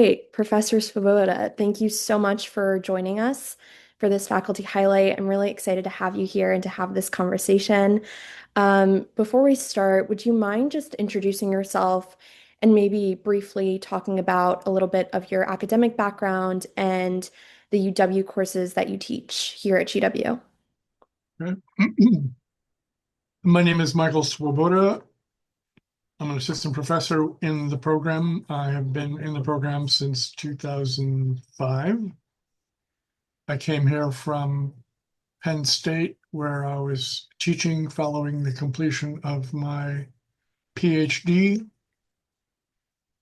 right, Professor Svoboda, thank you so much for joining us for this faculty highlight. I'm really excited to have you here and to have this conversation. Before we start, would you mind just introducing yourself and maybe briefly talking about a little bit of your academic background and the UW courses that you teach here at GW? Okay. My name is Michael Svoboda. I'm an assistant professor in the program. I have been in the program since 2005. I came here from Penn State, where I was teaching following the completion of my PhD,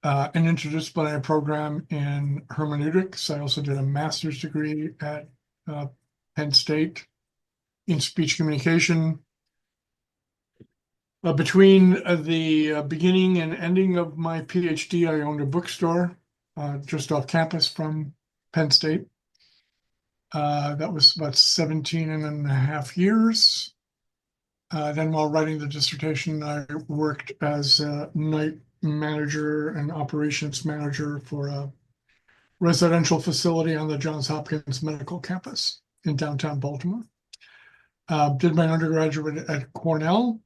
an interdisciplinary program in hermeneutics. I also did a master's degree at Penn State in speech communication. Between the beginning and ending of my PhD, I owned a bookstore just off campus from Penn State. That was about 17 and a half years. Then while writing the dissertation, I worked as a night manager and operations manager for a residential facility on the Johns Hopkins Medical Campus in downtown Baltimore. Did my undergraduate at Cornell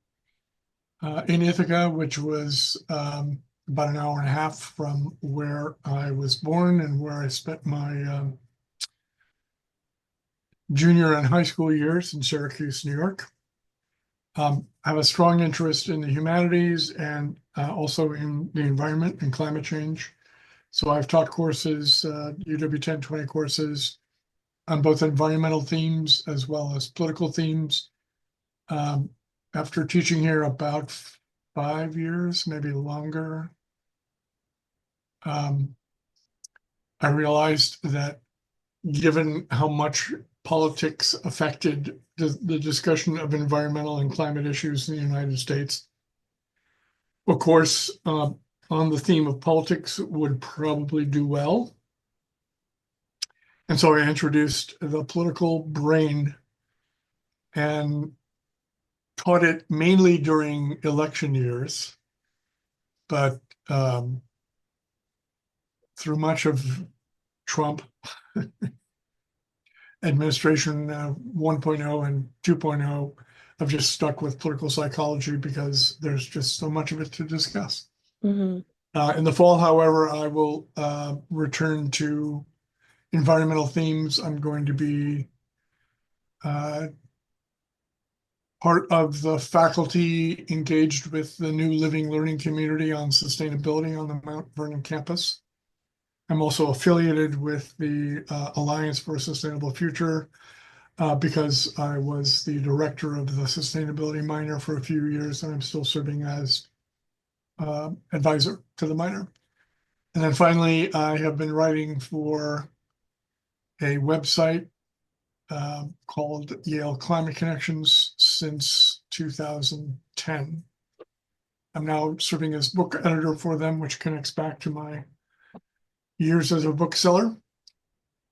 in Ithaca, which was about an hour and a half from where I was born and where I spent my junior and high school years in Syracuse, New York. I have a strong interest in the humanities and also in the environment and climate change. So I've taught courses, UW 1020 courses on both environmental themes as well as political themes. After teaching here about 5 years, maybe longer, I realized that given how much politics affected the discussion of environmental and climate issues in the United States, a course on the theme of politics would probably do well. And so I introduced the political brain and taught it mainly during election years, but through much of Trump administration 1.0 and 2.0, I've just stuck with political psychology because there's just so much of it to discuss. Hmm. In the fall, however, I will return to environmental themes. I'm going to be uh, part of the faculty engaged with the new living learning community on sustainability on the Mount Vernon campus. I'm also affiliated with the Alliance for a Sustainable Future because I was the director of the sustainability minor for a few years, and I'm still serving as advisor to the minor. And then finally, I have been writing for a website called Yale Climate Connections since 2010. I'm now serving as book editor for them, which connects back to my years as a bookseller.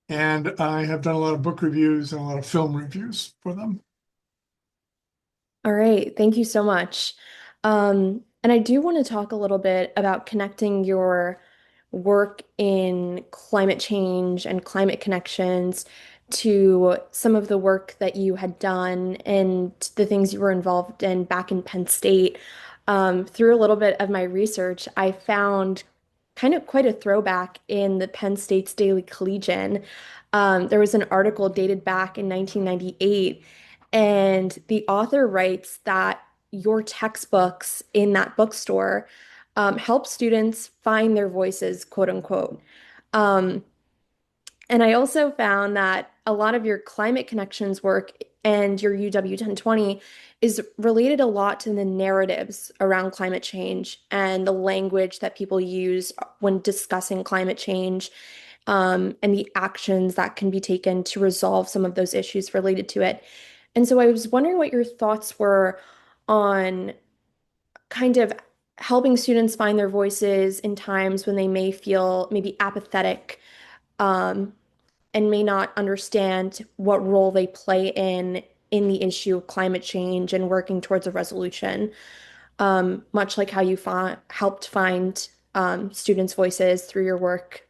And I have done a lot of book reviews and a lot of film reviews for them. All right, thank you so much. And I do want to talk a little bit about connecting your work in climate change and climate connections to some of the work that you had done and the things you were involved in back in Penn State. Through a little bit of my research, I found kind of quite a throwback in the Penn State's Daily Collegian. There was an article dated back in 1998, and the author writes that your textbooks in that bookstore help students find their voices, quote unquote. Um, and I also found that a lot of your climate connections work and your UW 1020 is related a lot to the narratives around climate change and the language that people use when discussing climate change, and the actions that can be taken to resolve some of those issues related to it. And so I was wondering what your thoughts were on kind of helping students find their voices in times when they may feel maybe apathetic, um, and may not understand what role they play in the issue of climate change and working towards a resolution. Much like how you helped find students' voices through your work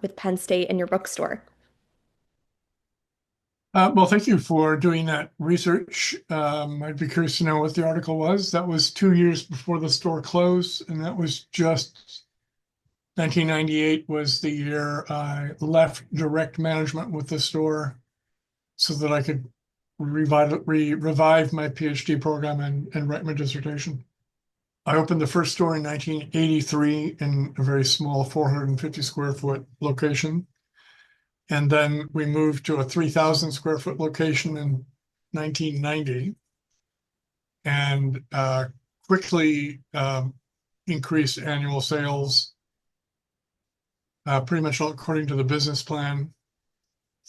with Penn State and your bookstore. Well, thank you for doing that research. I'd be curious to know what the article was. That was 2 years before the store closed, and that was just 1998 was the year I left direct management with the store so that I could revive my PhD program and write my dissertation. I opened the first store in 1983 in a very small 450 square foot location. And then we moved to a 3,000 square foot location in 1990 and quickly increased annual sales pretty much according to the business plan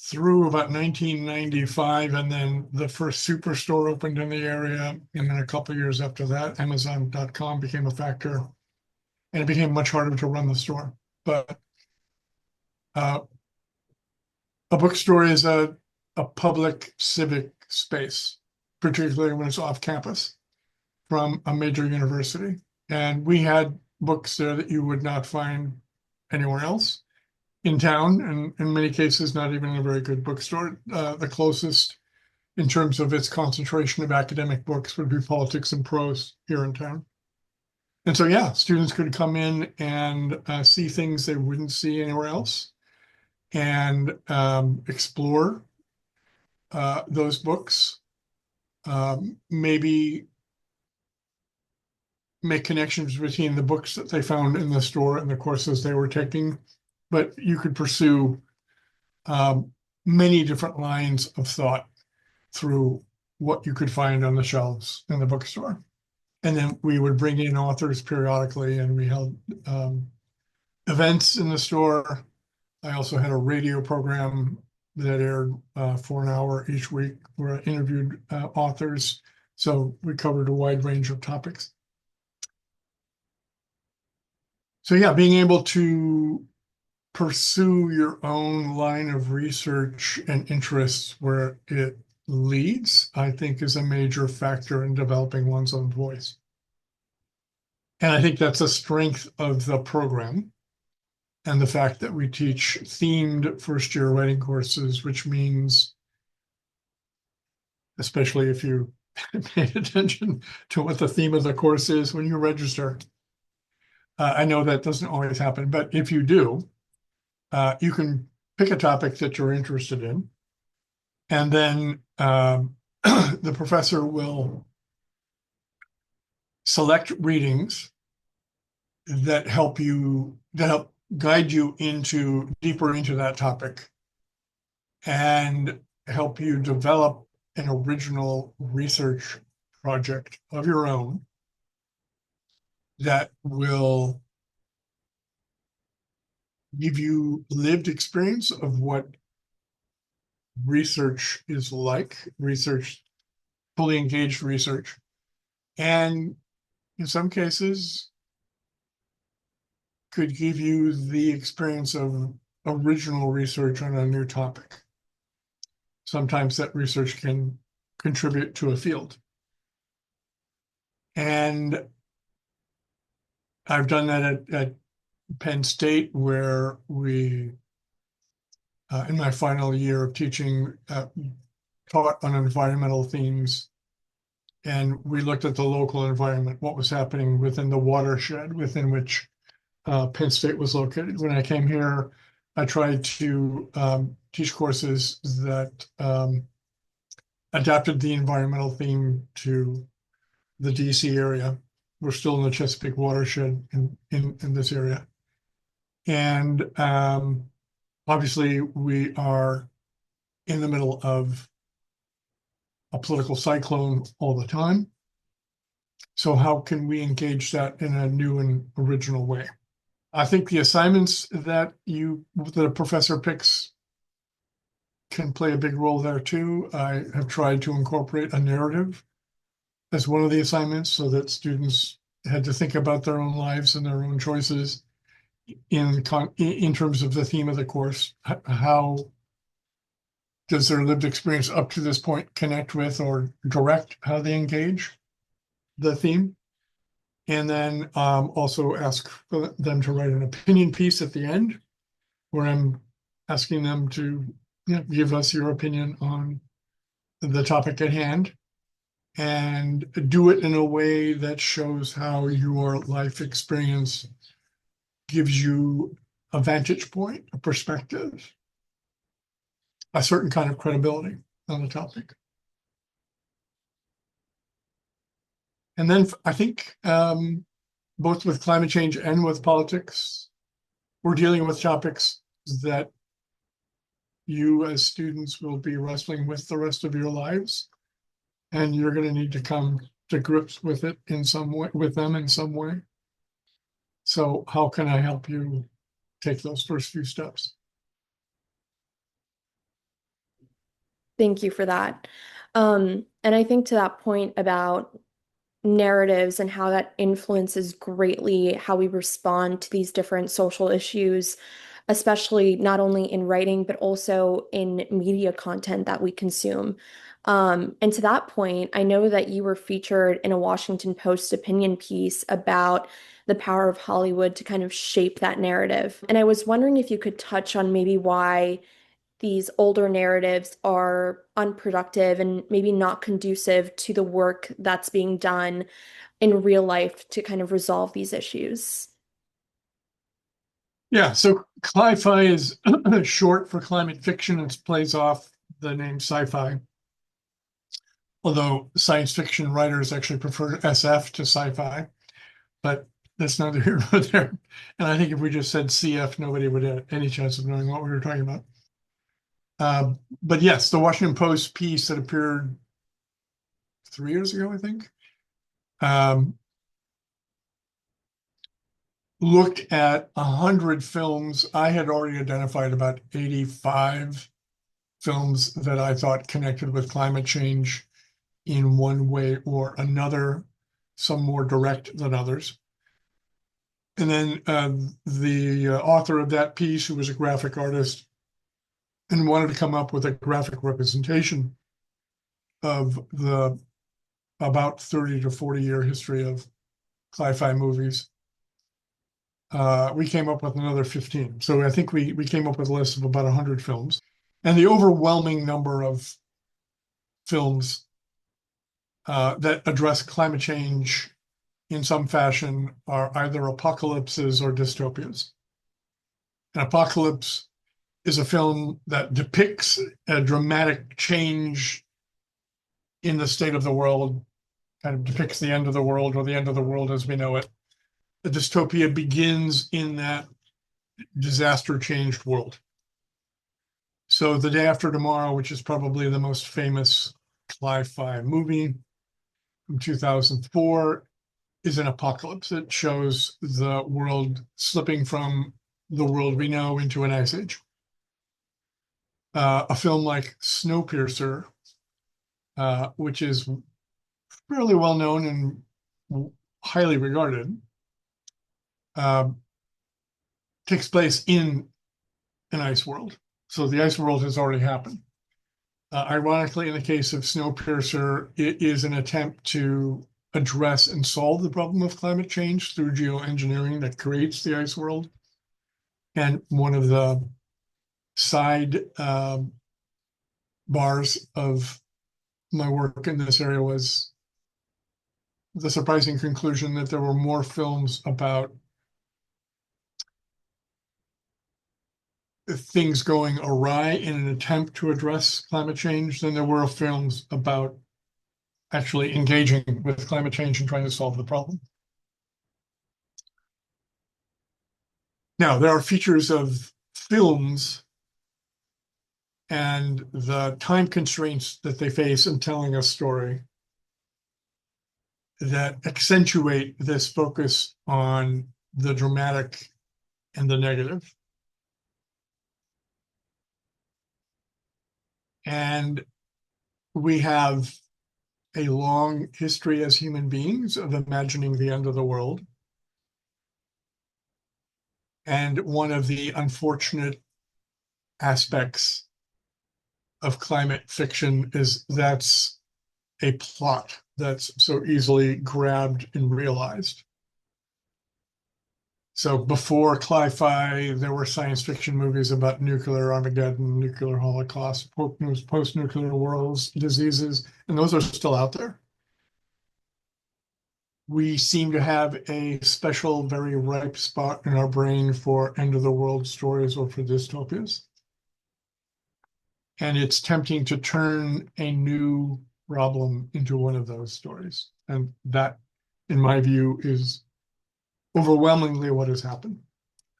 through about 1995. And then the first superstore opened in the area. And then a couple of years after that, Amazon.com became a factor and it became much harder to run the store. But uh, a bookstore is a public civic space, particularly when it's off campus from a major university. And we had books there that you would not find anywhere else in town, and in many cases, not even a very good bookstore. The closest in terms of its concentration of academic books would be politics and prose here in town. And so, yeah, students could come in and see things they wouldn't see anywhere else and explore those books, maybe make connections between the books that they found in the store and the courses they were taking. But you could pursue many different lines of thought through what you could find on the shelves in the bookstore. And then we would bring in authors periodically, and we held events in the store. I also had a radio program that aired for an hour each week where I interviewed authors. So we covered a wide range of topics. So yeah, being able to pursue your own line of research and interests where it leads, I think is a major factor in developing one's own voice. And I think that's a strength of the program and the fact that we teach themed first year writing courses, which means, especially if you paid attention to what the theme of the course is when you register. I know that doesn't always happen, but if you do, you can pick a topic that you're interested in, and then the professor will select readings that help guide you into deeper into that topic and help you develop an original research project of your own that will give you lived experience of what research is like, research, fully engaged research. And in some cases, could give you the experience of original research on a new topic. Sometimes that research can contribute to a field. And I've done that at Penn State, where we, in my final year of teaching, taught on environmental themes. And we looked at the local environment, what was happening within the watershed within which Penn State was located. When I came here, I tried to teach courses that adapted the environmental theme to the DC area. We're still in the Chesapeake watershed in this area. And obviously, we are in the middle of a political cyclone all the time. So how can we engage that in a new and original way? I think the assignments that a professor picks can play a big role there too. I have tried to incorporate a narrative as one of the assignments so that students had to think about their own lives and their own choices in terms of the theme of the course. How does their lived experience up to this point connect with or direct how they engage the theme? And then also ask for them to write an opinion piece at the end where I'm asking them to, give us your opinion on the topic at hand and do it in a way that shows how your life experience gives you a vantage point, a perspective, a certain kind of credibility on the topic. And then I think both with climate change and with politics, we're dealing with topics that you as students will be wrestling with the rest of your lives. And you're going to need to come to grips with it in some way, with them in some way. So how can I help you take those first few steps? Thank you for that. And I think to that point about narratives and how that influences greatly how we respond to these different social issues, especially not only in writing, but also in media content that we consume. And to that point, I know that you were featured in a Washington Post opinion piece about the power of Hollywood to kind of shape that narrative. And I was wondering if you could touch on maybe why these older narratives are unproductive and maybe not conducive to the work that's being done in real life to kind of resolve these issues. Yeah, so Cli-Fi is short for climate fiction. It plays off the name sci-fi, although science fiction writers actually prefer SF to sci-fi, but that's neither here nor there. And I think if we just said CF, nobody would have any chance of knowing what we were talking about. But yes, the Washington Post piece that appeared 3 years ago, I think, um, looked at 100 films. I had already identified about 85 films that I thought connected with climate change in one way or another, some more direct than others. And then the author of that piece, who was a graphic artist and wanted to come up with a graphic representation of the about 30 to 40-year history of sci-fi movies, we came up with another 15. So I think we came up with a list of about 100 films. And the overwhelming number of films that address climate change in some fashion are either apocalypses or dystopias. An apocalypse is a film that depicts a dramatic change in the state of the world, kind of depicts the end of the world or the end of the world as we know it. The dystopia begins in that disaster changed world. So The Day After Tomorrow, which is probably the most famous Cli-Fi movie from 2004, is an apocalypse. It shows the world slipping from the world we know into an ice age. A film like Snowpiercer, which is fairly well known and highly regarded, uh, takes place in an ice world. So the ice world has already happened. Ironically, in the case of Snowpiercer, it is an attempt to address and solve the problem of climate change through geoengineering that creates the ice world. And one of the side bars of my work in this area was the surprising conclusion that there were more films about things going awry in an attempt to address climate change than there were films about actually engaging with climate change and trying to solve the problem. Now, there are features of films and the time constraints that they face in telling a story that accentuate this focus on the dramatic and the negative. And we have a long history as human beings of imagining the end of the world. And one of the unfortunate aspects of climate fiction is that's a plot that's so easily grabbed and realized. So before Cli-Fi, there were science fiction movies about nuclear Armageddon, nuclear holocaust, post-nuclear worlds, diseases, and those are still out there. We seem to have a special, very ripe spot in our brain for end of the world stories or for dystopias. And it's tempting to turn a new problem into one of those stories. And that, in my view, is overwhelmingly what has happened.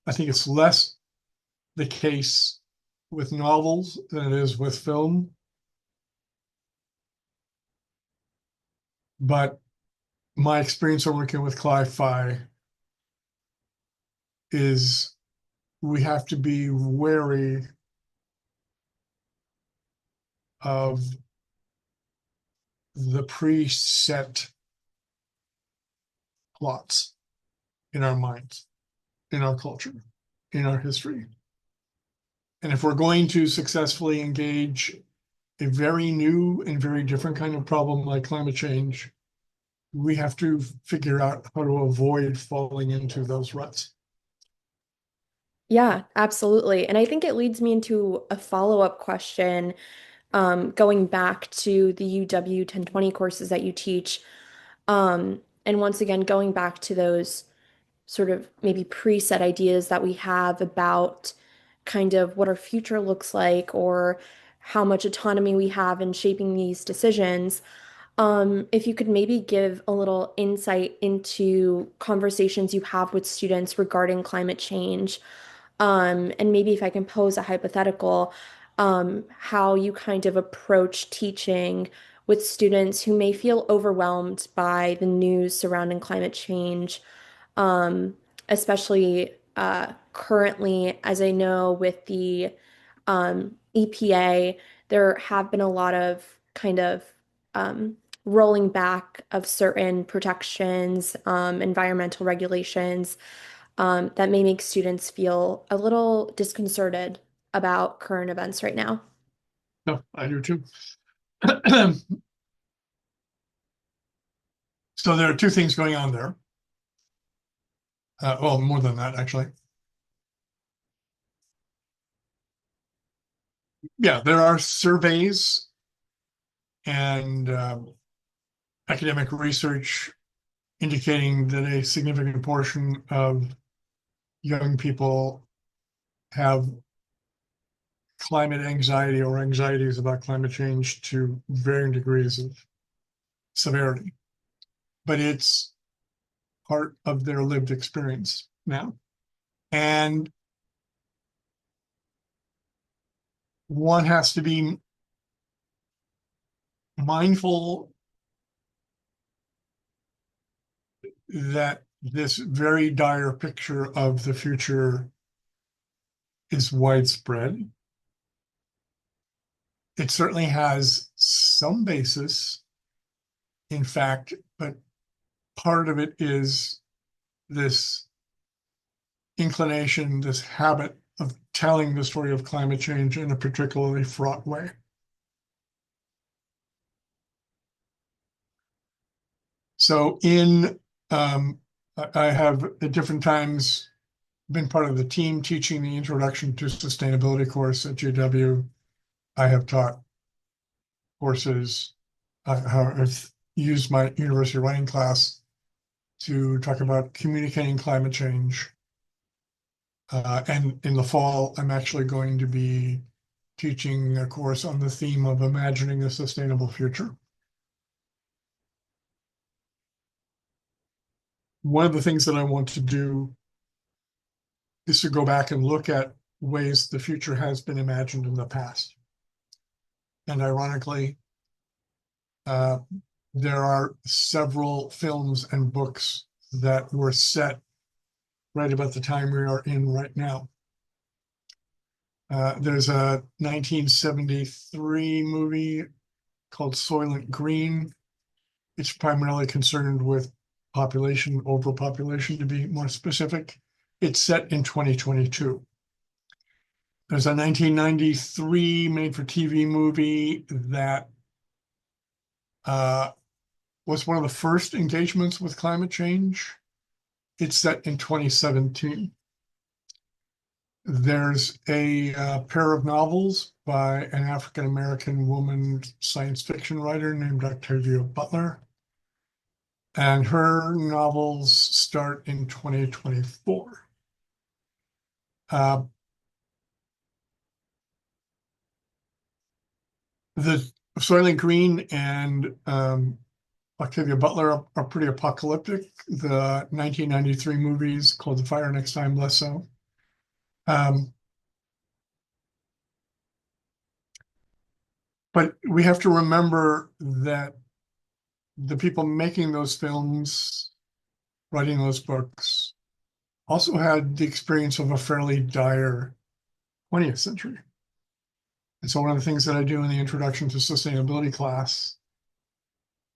I think it's less the case with novels than it is with film. But my experience of working with Cli-Fi is we have to be wary of the preset plots in our minds, in our culture, in our history. And if we're going to successfully engage a very new and very different kind of problem like climate change, we have to figure out how to avoid falling into those ruts. Yeah, absolutely. And I think it leads me into a follow-up question, going back to the UW 1020 courses that you teach. And once again, going back to those sort of maybe preset ideas that we have about kind of what our future looks like or how much autonomy we have in shaping these decisions. If you could maybe give a little insight into conversations you have with students regarding climate change, and maybe if I can pose a hypothetical, how you kind of approach teaching with students who may feel overwhelmed by the news surrounding climate change, um, especially currently, as I know with the EPA, there have been a lot of kind of um, rolling back of certain protections, environmental regulations, that may make students feel a little disconcerted about current events right now. No, I do too. So there are two things going on there. Well, more than that, actually. Yeah, there are surveys and academic research indicating that a significant portion of young people have climate anxiety or anxieties about climate change to varying degrees of severity. But it's part of their lived experience now. And one has to be mindful that this very dire picture of the future is widespread. It certainly has some basis in fact, but part of it is this inclination, this habit of telling the story of climate change in a particularly fraught way. So I have at different times been part of the team teaching the Introduction to Sustainability course at JW. I have taught courses, I've used my university writing class to talk about communicating climate change. And in the fall, I'm actually going to be teaching a course on the theme of imagining a sustainable future. One of the things that I want to do is to go back and look at ways the future has been imagined in the past. And ironically, uh, there are several films and books that were set right about the time we are in right now. There's a 1973 movie called Soylent Green. It's primarily concerned with population, overpopulation to be more specific. It's set in 2022. There's a 1993 made-for-TV movie that uh, was one of the first engagements with climate change. it's set in 2017. There's a pair of novels by an African American woman science fiction writer named Octavia Butler, and her novels start in 2024. Uh, the Soylent Green and Octavia Butler are pretty apocalyptic. The 1993 movies called The Fire Next Time, less so. Um, but we have to remember that the people making those films, writing those books, also had the experience of a fairly dire 20th century. And so one of the things that I do in the introduction to sustainability class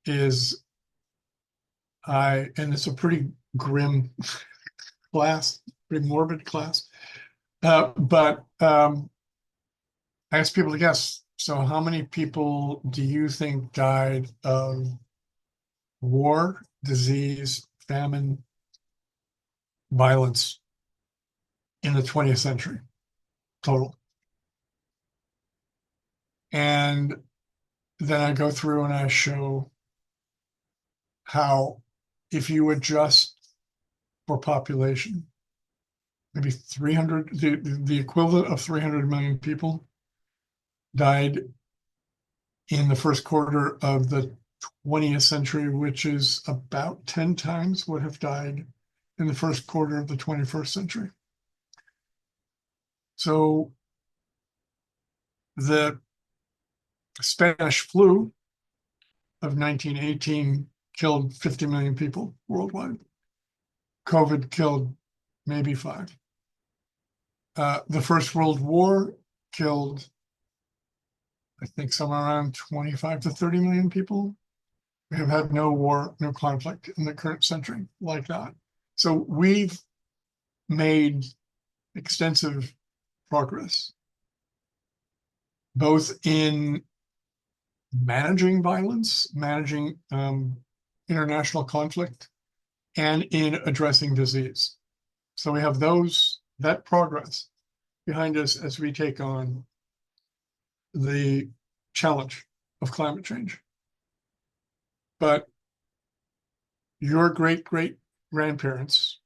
is and it's a pretty grim class, pretty morbid class, but I ask people to guess. So how many people do you think died of war, disease, famine, violence in the 20th century total? And then I go through and I show how if you adjust for population, maybe 300, the equivalent of 300 million people died in the first quarter of the 20th century, which is about 10 times what have died in the first quarter of the 21st century. So the Spanish flu of 1918 killed 50 million people worldwide. COVID killed maybe 5. The First World War killed, I think, somewhere around 25 to 30 million people. We have had no war, no conflict in the current century like that. So we've made extensive progress, both in managing violence, managing international conflict, and in addressing disease. So we have that progress behind us as we take on the challenge of climate change. But your great great grandparents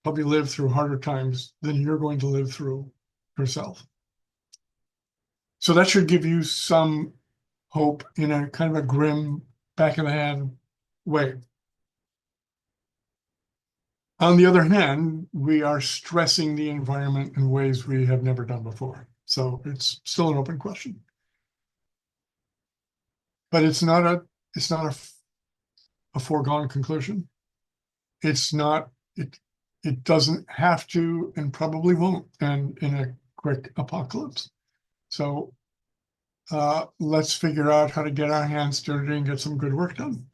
probably lived through harder times than you're going to live through yourself. So that should give you some hope in a kind of a grim, back of the hand way. On the other hand, we are stressing the environment in ways we have never done before. So it's still an open question. But it's not a foregone conclusion. It's not it it doesn't have to and probably won't end in a quick apocalypse. So let's figure out how to get our hands dirty and get some good work done.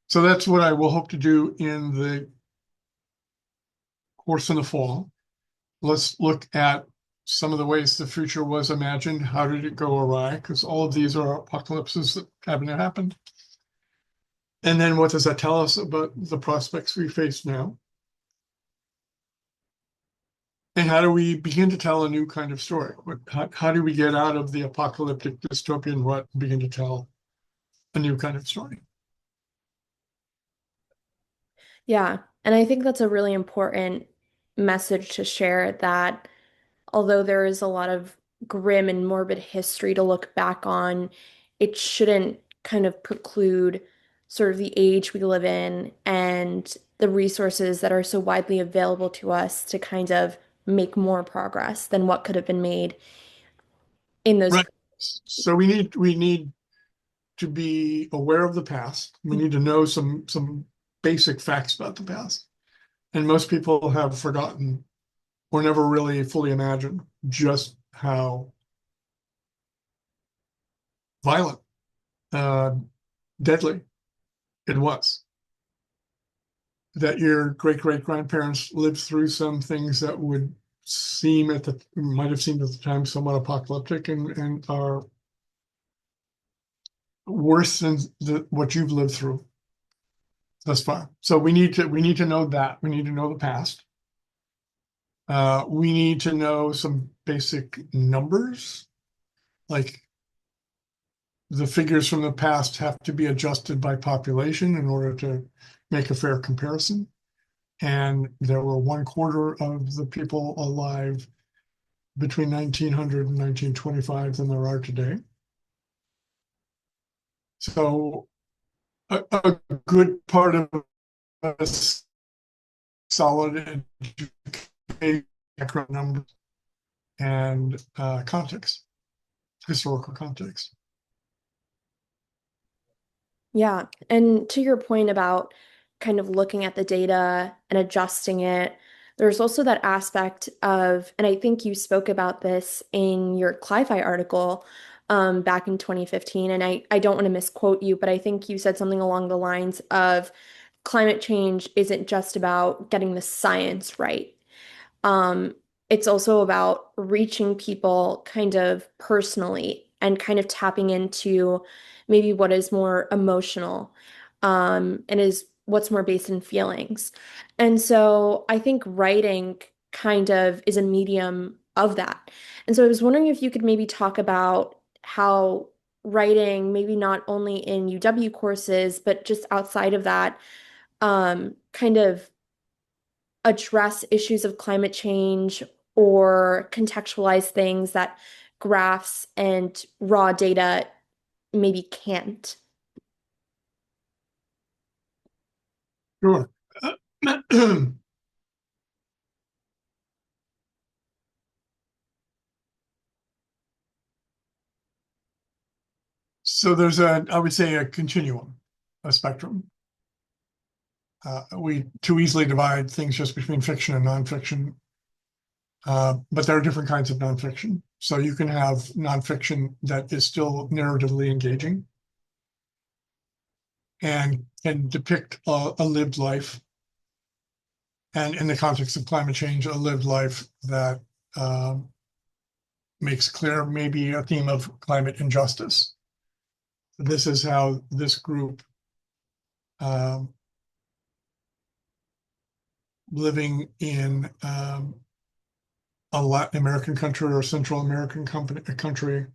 So that's what I will hope to do in the course in the fall. Let's look at some of the ways the future was imagined. How did it go awry? Because all of these are apocalypses that haven't happened. And then what does that tell us about the prospects we face now? And how do we begin to tell a new kind of story? How do we get out of the apocalyptic dystopian rut and begin to tell a new kind of story? Yeah, and I think that's a really important message to share that although there is a lot of grim and morbid history to look back on, it shouldn't kind of preclude sort of the age we live in and the resources that are so widely available to us to kind of make more progress than what could have been made in those. Right. So we need to be aware of the past. We need to know some basic facts about the past. And most people have forgotten or never really fully imagined just how violent, uh, deadly it was. That your great great grandparents lived through some things that would might have seemed at the time somewhat apocalyptic and are worse than what you've lived through. thus far. So we need to know that. We need to know the past. We need to know some basic numbers, like the figures from the past have to be adjusted by population in order to make a fair comparison. And there were 1/4 of the people alive between 1900 and 1925 than there are today. So a good part of a solid education, background numbers, and context, historical context. Yeah. And to your point about kind of looking at the data and adjusting it, there's also that aspect of, and I think you spoke about this in your Cli-Fi article back in 2015, and I don't want to misquote you, but I think you said something along the lines of climate change isn't just about getting the science right. Um, it's also about reaching people kind of personally and kind of tapping into maybe what is more emotional, and is what's more based in feelings. And so I think writing kind of is a medium of that. And so I was wondering if you could maybe talk about how writing, maybe not only in UW courses, but just outside of that, kind of address issues of climate change or contextualize things that graphs and raw data maybe can't. Sure. So there's I would say, a continuum, a spectrum. We too easily divide things just between fiction and nonfiction, but there are different kinds of nonfiction. So you can have nonfiction that is still narratively engaging and can depict a lived life, and in the context of climate change, a lived life that makes clear maybe a theme of climate injustice. This is how this group, um, living in a Latin American country or Central American country,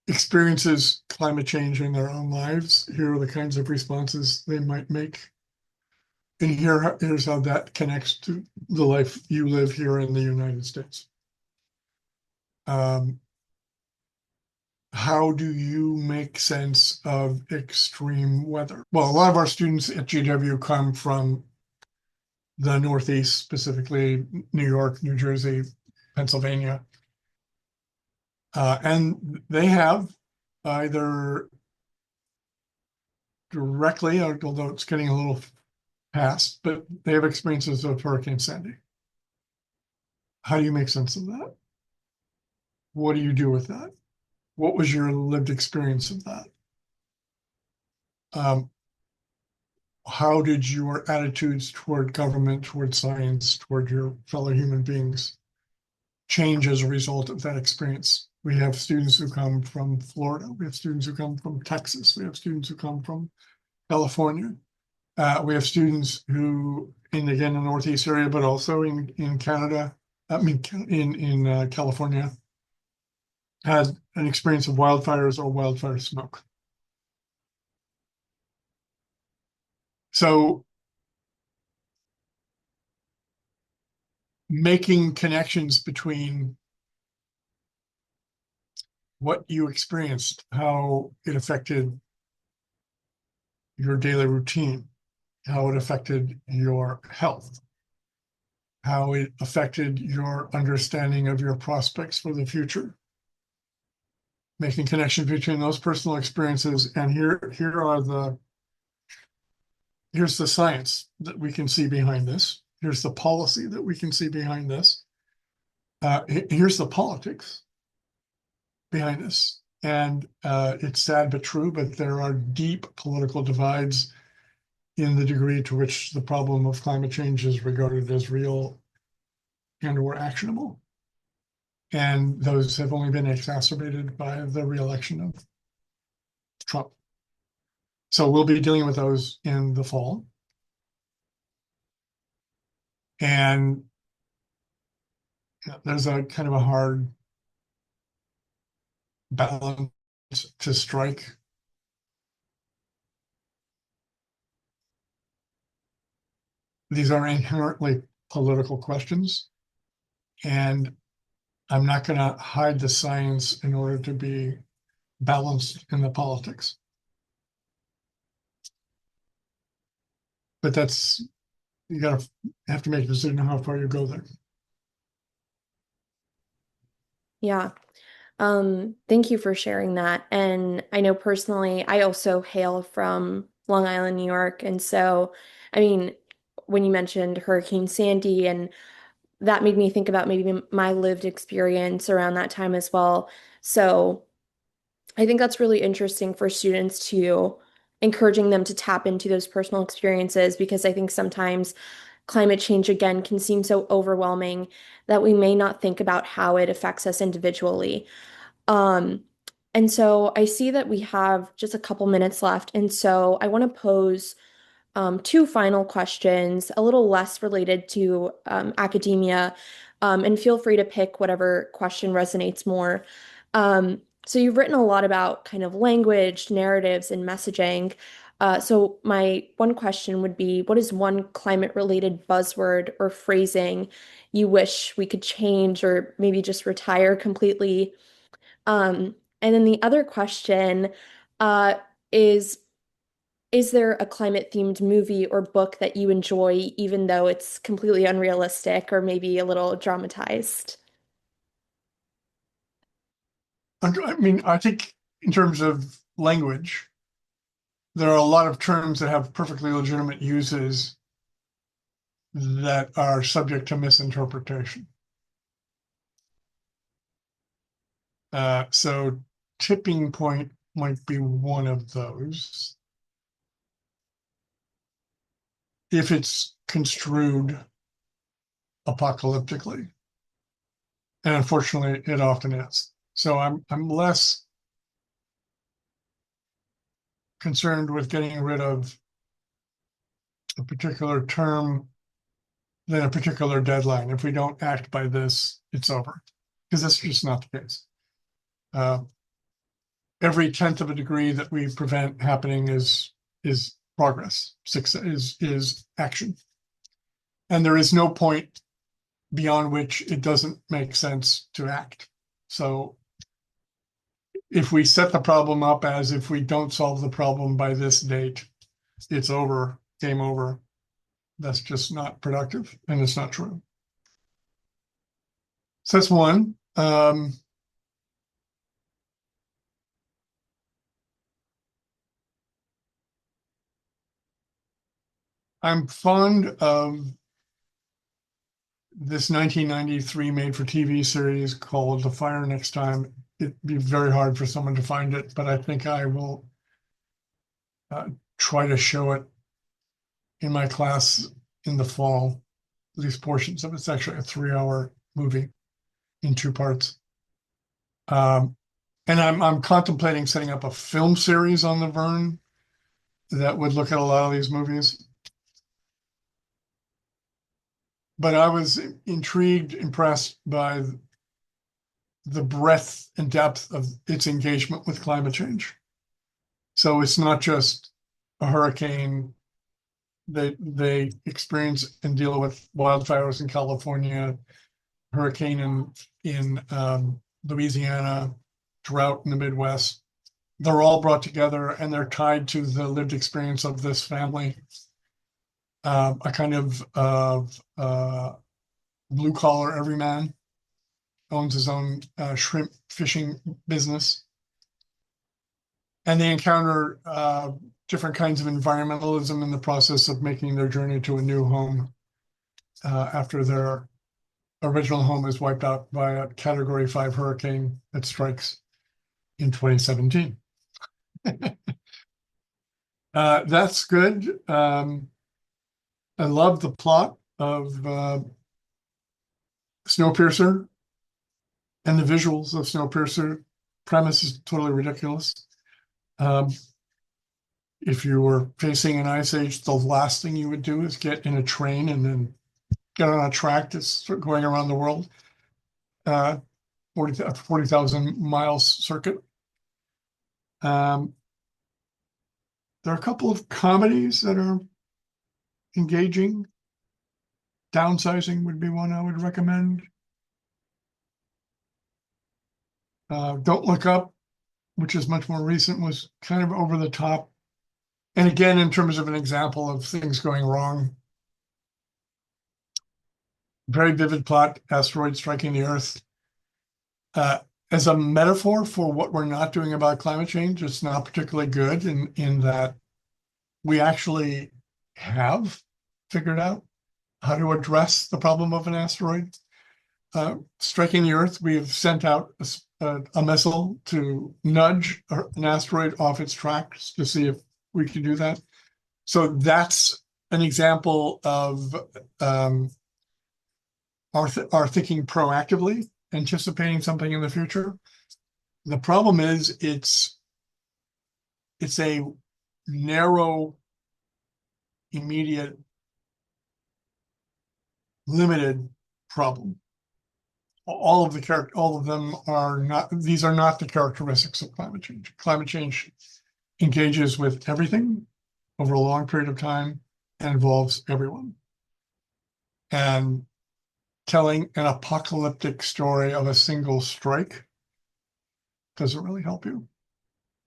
experiences climate change in their own lives. Here are the kinds of responses they might make. And here's how that connects to the life you live here in the United States. Um, how do you make sense of extreme weather? Well, a lot of our students at GW come from the Northeast, specifically New York, New Jersey, Pennsylvania. And they have either directly, although it's getting a little past, but they have experiences of Hurricane Sandy. How do you make sense of that? What do you do with that? What was your lived experience of that? Um, how did your attitudes toward government, toward science, toward your fellow human beings change as a result of that experience? We have students who come from Florida. We have students who come from Texas. We have students who come from California. We have students who, again, the Northeast area, but also in Canada, I mean, in California, had an experience of wildfires or wildfire smoke. So making connections between what you experienced, how it affected your daily routine, how it affected your health, how it affected your understanding of your prospects for the future, making connections between those personal experiences. And here's the science that we can see behind this. Here's the policy that we can see behind this. Here's the politics behind this. And it's sad but true, but there are deep political divides in the degree to which the problem of climate change is regarded as real and or actionable. And those have only been exacerbated by the reelection of Trump. So we'll be dealing with those in the fall. And there's a kind of a hard balance to strike. These are inherently political questions, and I'm not going to hide the science in order to be balanced in the politics. But that's, you gotta have to make a decision how far you go there. Yeah. Thank you for sharing that. And I know personally, I also hail from Long Island, New York. And so, I mean, when you mentioned Hurricane Sandy, and that made me think about maybe my lived experience around that time as well. So I think that's really interesting for students to encouraging them to tap into those personal experiences because I think sometimes climate change again can seem so overwhelming that we may not think about how it affects us individually. Um, and so I see that we have just a couple minutes left. And so I want to pose two final questions, a little less related to academia, and feel free to pick whatever question resonates more. So you've written a lot about kind of language, narratives, and messaging. So my one question would be, what is one climate-related buzzword or phrasing you wish we could change or maybe just retire completely? And then the other question uh, is is there a climate themed movie or book that you enjoy, even though it's completely unrealistic or maybe a little dramatized? I mean, I think in terms of language, there are a lot of terms that have perfectly legitimate uses that are subject to misinterpretation. So tipping point might be one of those. If it's construed apocalyptically. And unfortunately, it often is. So I'm less concerned with getting rid of a particular term than a particular deadline. If we don't act by this, it's over. Because that's just not the case. Uh, every tenth of a degree that we prevent happening is progress. Success is action. And there is no point beyond which it doesn't make sense to act. So if we set the problem up as if we don't solve the problem by this date, it's over, game over. That's just not productive and it's not true. So that's one. I'm fond of this 1993 made for TV series called The Fire Next Time. It'd be very hard for someone to find it, but I think I will uh, try to show it in my class in the fall, at least portions of it. It's actually a 3-hour movie in 2 parts. Um, and I'm contemplating setting up a film series on the Vern that would look at a lot of these movies. But I was intrigued, impressed by the breadth and depth of its engagement with climate change. So it's not just a hurricane. They experience and deal with wildfires in California, hurricane in Louisiana, drought in the Midwest. They're all brought together and they're tied to the lived experience of this family. A kind of blue collar everyman owns his own shrimp fishing business, and they encounter different kinds of environmentalism in the process of making their journey to a new home after their original home is wiped out by a Category 5 hurricane that strikes in 2017. That's good. I love the plot of Snowpiercer and the visuals of Snowpiercer. Premise is totally ridiculous. Um, If you were facing an ice age, the last thing you would do is get in a train and then get on a track that's going around the world, uh, 40,000 miles circuit. Um, there are a couple of comedies that are engaging. Downsizing would be one I would recommend. Don't Look Up, which is much more recent, was kind of over the top. And again, in terms of an example of things going wrong, very vivid plot, asteroid striking the Earth. Uh, as a metaphor for what we're not doing about climate change, it's not particularly good in that we actually have figured out how to address the problem of an asteroid striking the Earth. We've sent out a missile to nudge an asteroid off its tracks to see if we can do that. So that's an example of our thinking proactively, anticipating something in the future. The problem is it's a narrow, immediate, limited problem. All of them are not, these are not the characteristics of climate change. Climate change engages with everything over a long period of time and involves everyone. And telling an apocalyptic story of a single strike doesn't really help you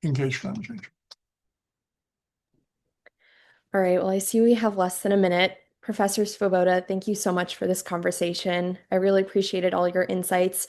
engage climate change. All right, well, I see we have less than a minute. Professor Svoboda, thank you so much for this conversation. I really appreciated all your insights.